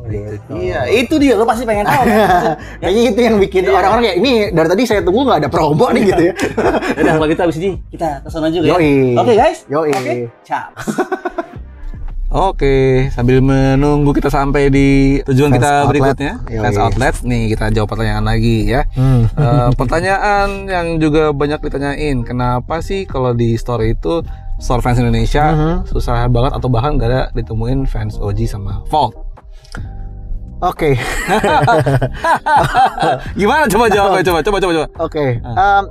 Gitu. Iya, itu dia, lo pasti pengen tahu kan? Kayaknya itu yang bikin orang-orang kayak, ini dari tadi saya tunggu nggak ada promo nih gitu ya. Udah kalau gitu abis ini kita kesana juga Yoi. ya. Oke guys. Yoi. Oke. Caps. Oke, sambil menunggu kita sampai di tujuan Fans kita outlet. berikutnya, Fans Outlet. Nih kita jawab pertanyaan lagi ya. Pertanyaan yang juga banyak ditanyain, kenapa sih kalau di store itu store Vans Indonesia susah banget atau bahkan nggak ada ditemuin Vans OG sama Vault? Oke. Gimana coba jawabnya? Coba. Oke.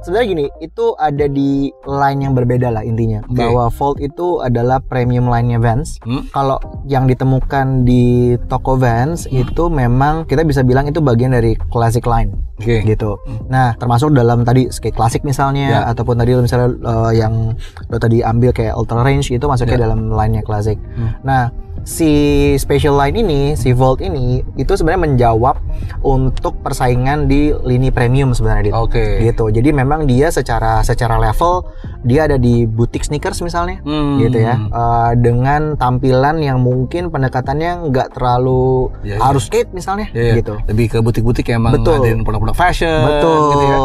Sebenarnya gini, itu ada di line yang berbeda lah intinya. Bahwa Vault itu adalah premium line-nya Vans. Kalau yang ditemukan di toko Vans itu memang kita bisa bilang itu bagian dari classic line. Gitu. Nah, termasuk dalam tadi skate classic misalnya, ataupun tadi misalnya yang lo tadi ambil kayak ultra range itu masuknya dalam line-nya classic. Nah, si special line ini, si Vault ini itu sebenarnya menjawab untuk persaingan di lini premium sebenarnya gitu. Jadi memang dia secara level dia ada di boutique sneakers misalnya, gitu ya. Dengan tampilan yang mungkin pendekatannya nggak terlalu harus skate misalnya, gitu. Lebih ke butik-butik yang emang ngadain produk-produk fashion. Gitu ya.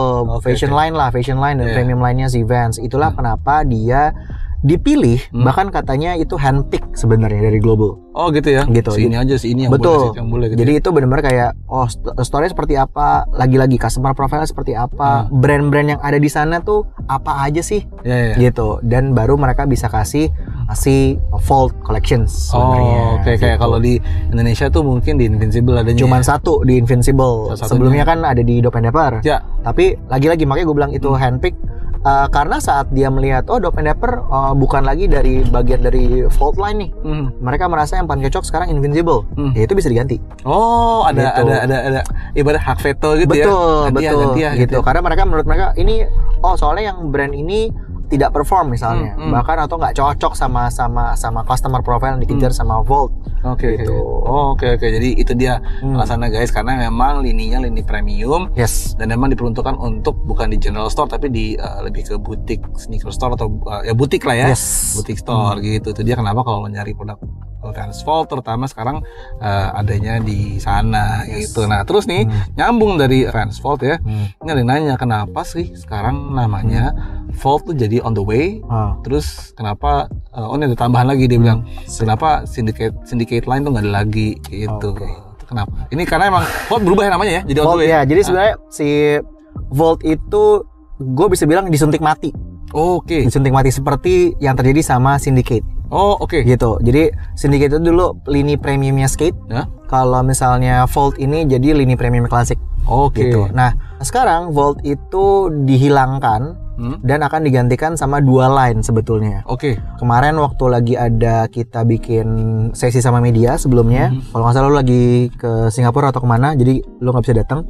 Fashion line dan premium line-nya si Vans. Itulah kenapa dia dipilih, bahkan katanya itu handpick sebenarnya dari global. Oh gitu ya. Gitu. Si ini aja, si ini yang betul. boleh gitu. Jadi itu benar-benar kayak story seperti apa, lagi-lagi customer profile seperti apa, brand-brand yang ada di sana tuh apa aja sih, gitu. Dan baru mereka bisa kasih Vault Collections sebenarnya. Kayak gitu. kalau di Indonesia tuh mungkin di Invincible adanya. Cuman satu di Invincible. Sebelumnya kan ada di Dope & Dapper. Tapi lagi-lagi makanya gue bilang itu handpick. Karena saat dia melihat Dope & Dapper bukan lagi dari bagian dari Vault line nih, mereka merasa yang paling cocok sekarang Invincible, ya itu bisa diganti. Ada ibarat hak veto gitu ya. Betul, gitu. Karena menurut mereka ini soalnya yang brand ini tidak perform misalnya, bahkan atau nggak cocok sama customer profile yang dikejar sama Vault. Gitu. Oke. Jadi itu dia alasannya guys, karena memang lininya lini premium. Dan memang diperuntukkan untuk bukan di general store tapi di lebih ke butik sneaker store atau ya butik lah ya. Butik store gitu. Itu dia kenapa kalau nyari produk Vans Vault terutama sekarang adanya di sana gitu. Nah, terus nih nyambung dari Vans Vault ya. Ini ada yang nanya kenapa sih sekarang namanya Vault tuh jadi on the way. Terus kenapa ini ada tambahan lagi dia bilang kenapa syndicate line tuh nggak ada lagi gitu. Kenapa? Ini karena emang Vault berubah namanya ya jadi on the way. Jadi sebenarnya si Vault itu gue bisa bilang disuntik mati. Disuntik mati seperti yang terjadi sama Syndicate. Gitu. Jadi Syndicate itu dulu lini premiumnya skate. Kalau misalnya Vault ini jadi lini premium klasik. Gitu. Nah, sekarang Vault itu dihilangkan dan akan digantikan sama dua line sebetulnya. Kemarin waktu lagi ada kita bikin sesi sama media sebelumnya, kalau nggak salah lu lagi ke Singapura atau kemana, jadi lu nggak bisa datang.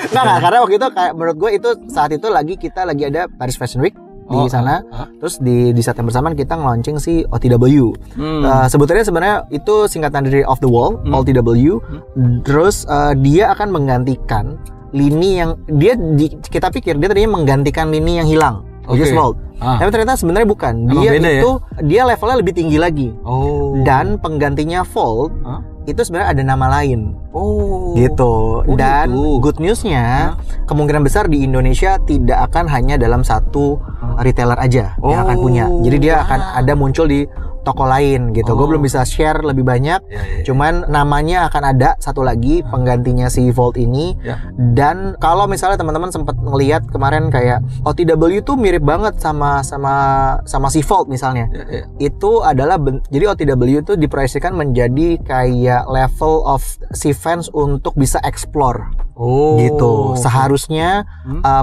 Nggak, karena waktu itu kayak menurut gue itu saat itu kita lagi ada Paris Fashion Week di sana. Terus di saat yang bersamaan kita nge-launching si OTW. Sebenarnya itu singkatan dari Off the Wall, OTW. Terus dia akan menggantikan lini yang kita pikir dia tadinya menggantikan lini yang hilang, which is Vault. Tapi ternyata sebenarnya bukan. Dia levelnya lebih tinggi lagi. Dan penggantinya Vault itu sebenarnya ada nama lain. Gitu. Dan good newsnya kemungkinan besar di Indonesia tidak akan hanya dalam satu retailer aja yang akan punya. Jadi dia akan ada muncul di toko lain gitu. Gue belum bisa share lebih banyak. Cuman namanya akan ada satu lagi penggantinya si Volt ini. Dan kalau misalnya teman-teman sempat ngelihat kemarin kayak OTW tuh mirip banget sama si Volt misalnya. Itu adalah jadi OTW itu diproyeksikan menjadi kayak level of si Vans untuk bisa explore. Gitu. Seharusnya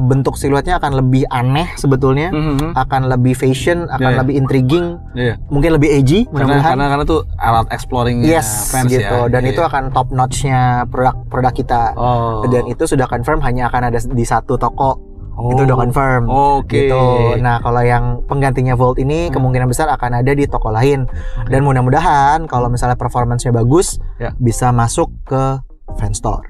bentuk siluetnya akan lebih aneh sebetulnya, akan lebih fashion, akan lebih intriguing, mungkin lebih edgy mudah-mudahan. Karena tuh alat exploring Vans gitu. Dan itu akan top notch-nya produk kita. Dan itu sudah confirm hanya akan ada di satu toko. Itu udah confirm. Gitu. Nah, kalau yang penggantinya Volt ini kemungkinan besar akan ada di toko lain. Dan mudah-mudahan kalau misalnya performance-nya bagus bisa masuk ke Vans Store.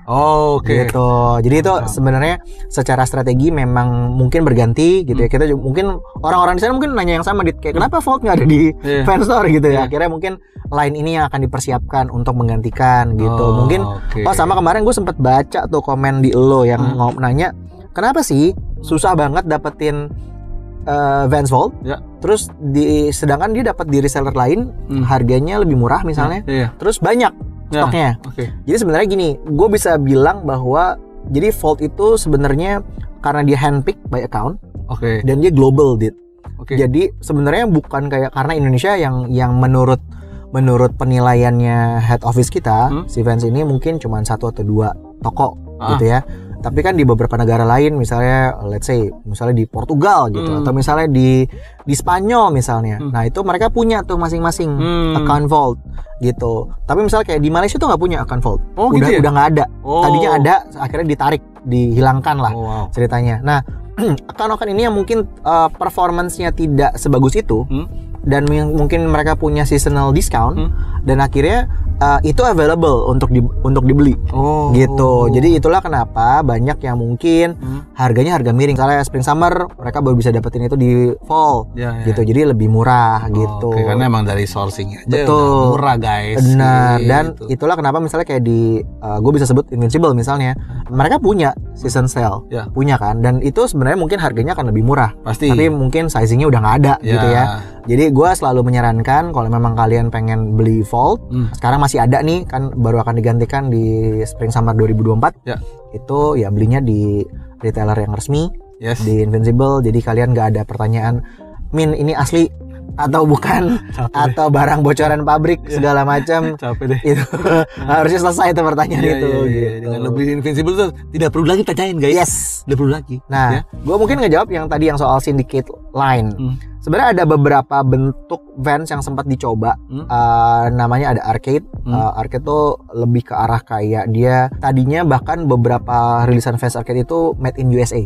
Gitu. Jadi itu sebenarnya secara strategi memang mungkin berganti gitu ya. Kita juga, mungkin orang-orang di sana mungkin nanya yang sama, kayak kenapa Volt nggak ada di Vans Store gitu ya. Akhirnya mungkin line ini yang akan dipersiapkan untuk menggantikan gitu. Mungkin sama kemarin gue sempet baca tuh komen di lo yang nanya kenapa sih susah banget dapetin Vans Volt. Terus sedangkan dia dapat di reseller lain harganya lebih murah misalnya. Terus banyak stoknya. Jadi sebenarnya gini, gue bisa bilang bahwa jadi Volt itu sebenarnya karena dia handpick by account, dan dia global Jadi sebenarnya bukan kayak karena Indonesia yang menurut penilaiannya head office kita, si Vans ini mungkin cuma 1 atau 2 toko gitu ya. Tapi kan di beberapa negara lain, misalnya let's say misalnya di Portugal gitu, atau misalnya di Spanyol misalnya. Nah, itu mereka punya tuh masing-masing account Volt gitu. Tapi misalnya kayak di Malaysia tuh nggak punya account Volt. Udah nggak ada. Tadinya ada, akhirnya dihilangkan lah ceritanya. Nah, account ini yang mungkin performance-nya tidak sebagus itu, dan mungkin mereka punya seasonal discount, dan akhirnya itu available untuk dibeli gitu. Jadi itulah kenapa banyak yang mungkin harganya harga miring. Misalnya spring summer mereka baru bisa dapetin itu di fall gitu. Jadi lebih murah gitu. Karena emang dari sourcing aja udah murah guys. Benar. Dan itulah kenapa misalnya kayak di gue bisa sebut Invincible misalnya, mereka punya season sale, punya kan. Dan itu sebenarnya mungkin harganya akan lebih murah. Pasti. Tapi mungkin sizingnya udah nggak ada gitu ya. Jadi gue selalu menyarankan kalau memang kalian pengen beli Volt, sekarang masih ada nih kan, baru akan digantikan di Spring Summer 2024. Itu ya belinya di retailer yang resmi, di Invincible. Jadi kalian nggak ada pertanyaan, Min ini asli atau bukan, atau barang bocoran pabrik segala macam. Capek deh. Itu harusnya selesai itu pertanyaan itu. Gitu. Dengan lebih Invincible tuh tidak perlu lagi tanyain guys. Tidak perlu lagi. Nah, gue mungkin ngejawab yang tadi yang soal syndicate line. Sebenarnya ada beberapa bentuk Vans yang sempat dicoba. Namanya ada arcade. Arcade tuh lebih ke arah kayak dia tadinya bahkan beberapa rilisan Vans arcade itu made in USA.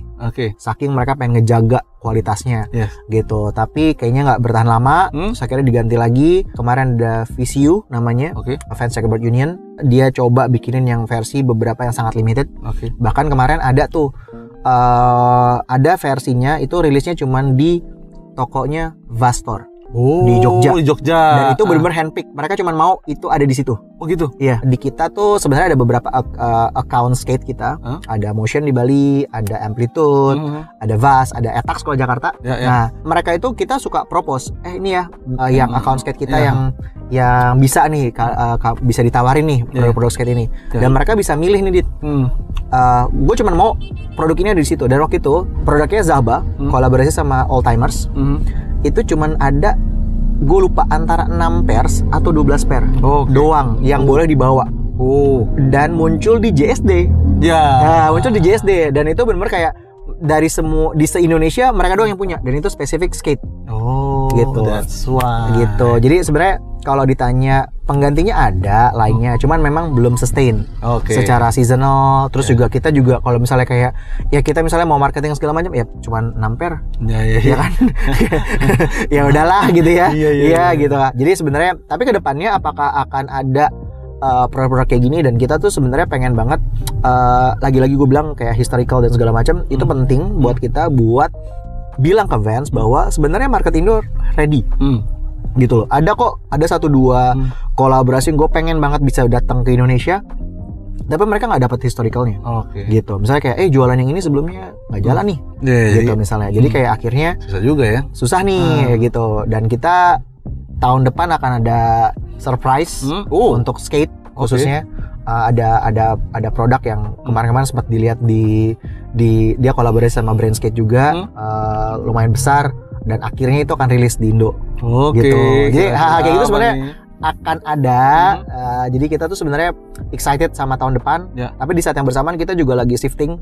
Saking mereka pengen ngejaga kualitasnya gitu. Tapi kayaknya nggak bertahan lama. Terus akhirnya diganti lagi. Kemarin ada VCU namanya, Vans Checkerboard Union. Dia coba bikinin yang versi beberapa yang sangat limited. Bahkan kemarin ada tuh ada versinya itu rilisnya cuman di tokonya Vastor di Jogja. Dan itu benar-benar handpick. Mereka cuma mau itu ada di situ. Gitu. Iya, di kita tuh sebenarnya ada beberapa account skate kita. Ada Motion di Bali, ada Amplitude, ada Vas, ada Etax kalau Jakarta. Nah, mereka itu kita suka propose, ini ya yang account skate kita yang bisa nih bisa ditawarin nih produk-produk skate ini. Dan mereka bisa milih nih gue cuma mau produk ini ada di situ. Dan waktu itu produknya Zaba kolaborasi sama Oldtimers. Itu cuman ada, gue lupa antara 6 pairs atau 12 pair doang yang boleh dibawa. Dan muncul di JSD. Nah, muncul di JSD dan itu benar-benar kayak dari semua di se-Indonesia mereka doang yang punya, dan itu spesifik skate. Gitu. That's why. Gitu. Jadi sebenarnya kalau ditanya penggantinya ada lainnya, cuman memang belum sustain secara seasonal. Terus juga kita juga kalau misalnya kayak ya kita misalnya mau marketing segala macam ya cuman 6 pair. Ya kan. Ya udahlah gitu ya. Iya gitu lah. Jadi sebenarnya tapi ke depannya apakah akan ada produk-produk kayak gini, dan kita tuh sebenarnya pengen banget lagi-lagi gue bilang kayak historical dan segala macam itu penting buat kita buat bilang ke Vans bahwa sebenarnya market Indo ready. Gitu loh. Ada kok, ada 1-2 kolaborasi gue pengen banget bisa datang ke Indonesia, tapi mereka nggak dapat historicalnya. Gitu. Misalnya kayak jualan yang ini sebelumnya nggak jalan nih. Gitu misalnya. Jadi kayak akhirnya susah juga ya. Susah nih gitu. Dan kita tahun depan akan ada surprise untuk skate khususnya. Ada produk yang kemarin-kemarin sempat dilihat di dia kolaborasi sama brand skate juga, lumayan besar, dan akhirnya itu akan rilis di Indo. Gitu. Jadi kayak gitu sebenarnya akan ada. Jadi kita tuh sebenarnya excited sama tahun depan. Tapi di saat yang bersamaan kita juga lagi shifting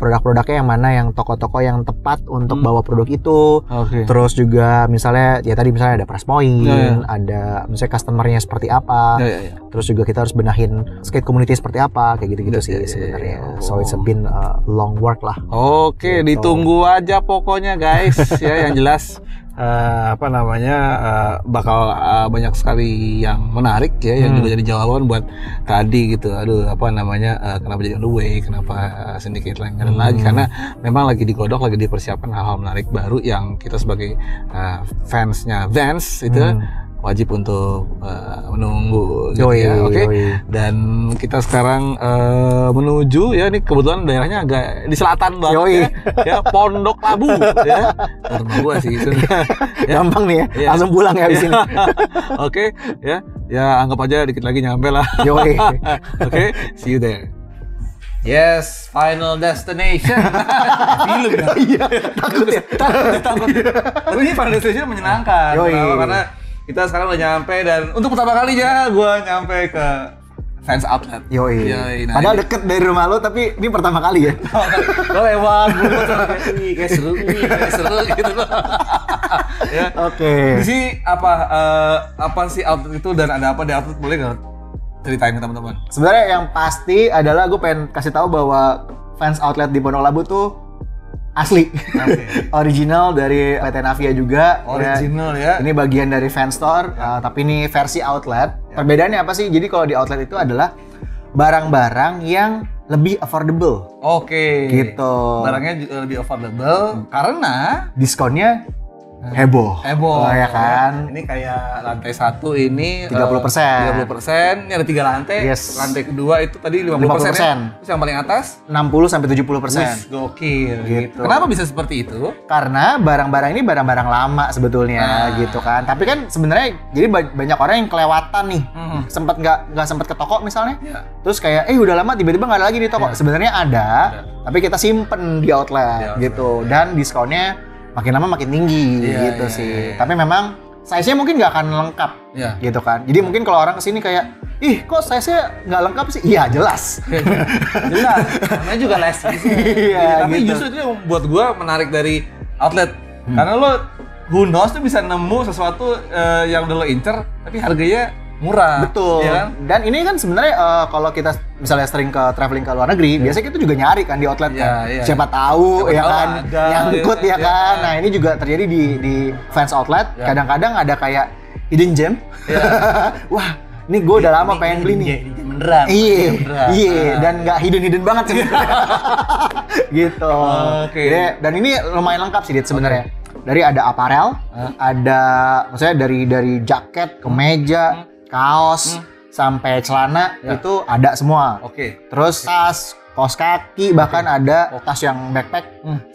produk-produknya yang mana yang toko-toko yang tepat untuk bawa produk itu. Terus juga misalnya ya tadi misalnya ada price point, ada misalnya customernya seperti apa. Terus juga kita harus benahin skate community seperti apa, kayak gitu-gitu sih sebenarnya. So it's been long work lah. Gitu. Ditunggu aja pokoknya guys. Ya yang jelas bakal banyak sekali yang menarik ya, yang juga jadi jawaban buat tadi gitu. Kenapa jadi on the way, kenapa Syndicate lagi, karena memang lagi digodok, lagi dipersiapkan hal-hal menarik baru yang kita sebagai fansnya Vans itu wajib untuk menunggu gitu ya. Dan kita sekarang menuju ya, ini kebetulan daerahnya agak di selatan banget ya, Pondok Labu ya. Rumah gua sih itu. Gampang nih ya, langsung pulang ya abis ini. Ya anggap aja dikit lagi nyampe lah. See you there. Yes, final destination. Film ya? Iya, takut. Tapi ini final destination menyenangkan. Karena kita sekarang udah nyampe, dan untuk pertama kalinya gue nyampe ke Vans Outlet. Padahal deket dari rumah lo, tapi ini pertama kali ya. Lo lewat, kayak seru gitu loh. Di sini apa sih outlet itu, dan ada apa di outlet, boleh nggak ceritain ke teman-teman? Sebenarnya yang pasti adalah gue pengen kasih tahu bahwa Vans Outlet di Pondok Labu tuh asli, original dari PT Navia juga. Original ya. Ini bagian dari fan store, tapi ini versi outlet. Perbedaannya apa sih? Jadi kalau di outlet itu adalah barang-barang yang lebih affordable. Gitu. Barangnya lebih affordable karena diskonnya heboh ya kan. Ini kayak lantai 1 ini 30%. Ini ada 3 lantai. Lantai kedua itu tadi 50%. Ya? Terus yang paling atas 60-70%. Gokil gitu. Kenapa bisa seperti itu? Karena barang-barang ini barang-barang lama sebetulnya gitu kan. Tapi kan sebenarnya jadi banyak orang yang kelewatan nih. Sempat nggak sempat ke toko misalnya. Terus kayak udah lama tiba-tiba nggak ada lagi di toko. Sebenarnya ada, tapi kita simpen di outlet gitu. Dan diskonnya makin lama makin tinggi gitu sih. Tapi memang size-nya mungkin nggak akan lengkap gitu kan. Jadi mungkin kalau orang kesini kayak, kok size-nya nggak lengkap sih? Iya jelas. Jelas. Namanya juga les sih. Tapi gitu. Justru itu yang buat gue menarik dari outlet. Karena lo who knows tuh bisa nemu sesuatu yang udah lo incer, tapi harganya murah. Betul. Ya kan? Dan ini kan sebenarnya kalau kita misalnya sering ke traveling ke luar negeri, biasanya kita juga nyari kan di outlet kan. Siapa tahu ya kan, nyangkut ya kan. Nah, ini juga terjadi di Vans Outlet. Kadang-kadang ada kayak hidden gem. Wah, ini gue udah lama pengen beli nih. Beneran. Iya. Dan nggak hidden banget sebenarnya. Gitu. Dan ini lumayan lengkap sih Dit sebenarnya. Dari ada apparel, ada maksudnya dari jaket, kemeja, kaos, sampai celana itu ada semua. Terus tas, kaos kaki, bahkan ada tas yang backpack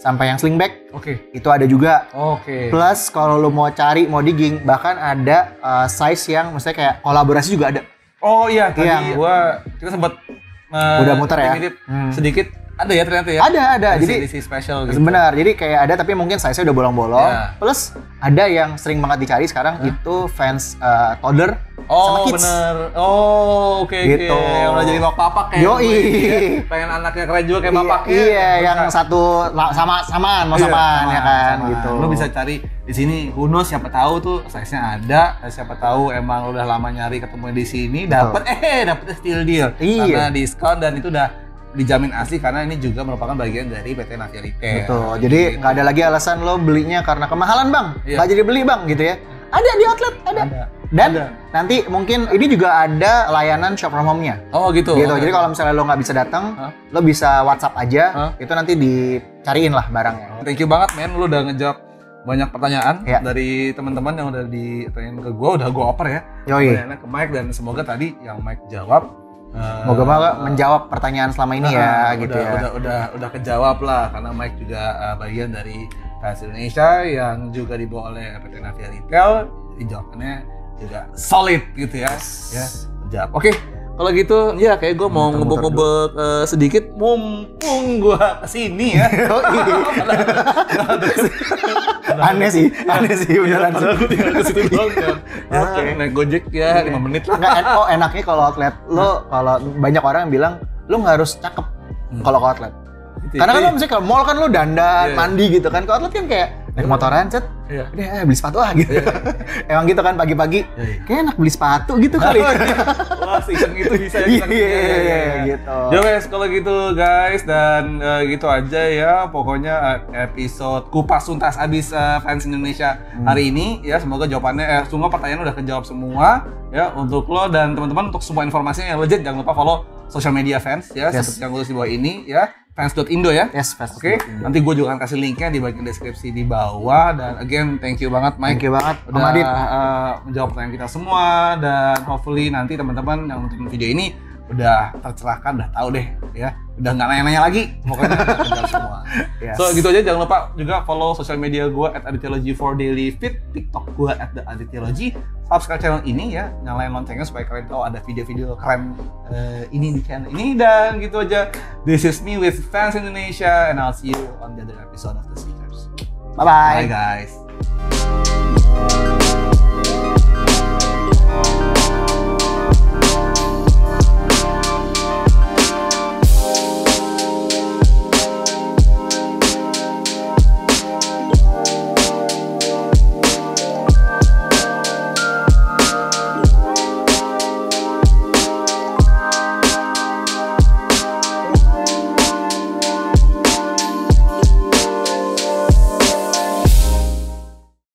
sampai yang sling bag. Itu ada juga. Plus kalau lo mau cari, mau digging, bahkan ada size yang maksudnya kayak kolaborasi juga ada. Tadi kita sempat udah muter ya. Sedikit. Ada ya ternyata ya? Ada. Jadi special gitu. Benar. Jadi kayak ada tapi mungkin size-nya udah bolong-bolong. Plus ada yang sering banget dicari sekarang itu Vans toddler sama kids. Oke. Yang udah jadi bapak kayak pengen anaknya keren juga kayak bapaknya. Iya, yang satu samaan ya kan gitu. Lo bisa cari di sini. Uno siapa tahu tuh size-nya ada. Siapa tahu emang udah lama nyari ketemu di sini dapetnya steal deal. Karena diskon dan itu udah dijamin asli, karena ini juga merupakan bagian dari PT Navia Retail. Betul. Jadi nggak ada lagi alasan lo belinya karena kemahalan bang, nggak jadi beli bang gitu ya. Ada di outlet, ada. Dan nanti mungkin ini juga ada layanan shop from home-nya. Gitu. Jadi kalau misalnya lo nggak bisa datang, lo bisa WhatsApp aja. Itu nanti dicariin lah barangnya. Thank you banget men, lo udah ngejawab banyak pertanyaan dari teman-teman yang udah ditanyain ke gue, udah gue oper ya. Pertanyaannya ke Mike, dan semoga tadi yang Mike jawab moga-moga menjawab pertanyaan selama ini gitu ya. Udah kejawab lah, karena Mike juga bagian dari Vans Indonesia yang juga dibawa oleh PT Navia Retail. jawabannya juga solid gitu ya. Ya, terjawab. Oke. Kalau gitu, ya kayak gue mau ngebek-ngebek sedikit, mumpung gue kesini ya. Aneh sih beneran. Aku tinggal ke situ doang kan. Oke, naik Gojek ya 5 menit lah. Enaknya kalau outlet lo, kalau banyak orang yang bilang lo nggak harus cakep kalau ke outlet. Karena kan lo misalnya kalau mall kan lo dandan, mandi gitu kan. Ke outlet kan kayak naik motoran, cet, udah beli sepatu gitu. Emang gitu kan pagi-pagi, kayak enak beli sepatu gitu kali. Wah, season gitu bisa ya. Gitu. Ya guys, kalau gitu guys, dan gitu aja ya. Pokoknya episode kupas tuntas abis fans Indonesia hari ini ya. Semoga jawabannya, semua pertanyaan udah kejawab semua ya untuk lo dan teman-teman. Untuk semua informasinya yang legit, jangan lupa follow social media fans ya, seperti yang tulis di bawah ini ya. Fans.indo ya. Yes, fans. Oke. Nanti gue juga akan kasih linknya di bagian deskripsi di bawah. Dan again, thank you banget Mike. Thank you banget udah menjawab pertanyaan kita semua. Dan hopefully nanti teman-teman yang nonton video ini udah tercerahkan, udah tahu deh ya. Udah nggak nanya-nanya lagi. Pokoknya udah terjawab semua. Yes. So gitu aja, jangan lupa juga follow sosial media gue @aditology for daily feed, TikTok gue @theaditology. Subscribe channel ini ya, nyalain loncengnya supaya kalian tahu ada video-video keren ini di channel ini. Dan gitu aja, this is me with Fans Indonesia and I'll see you on the other episode of The Speakers. Bye-bye. Bye guys.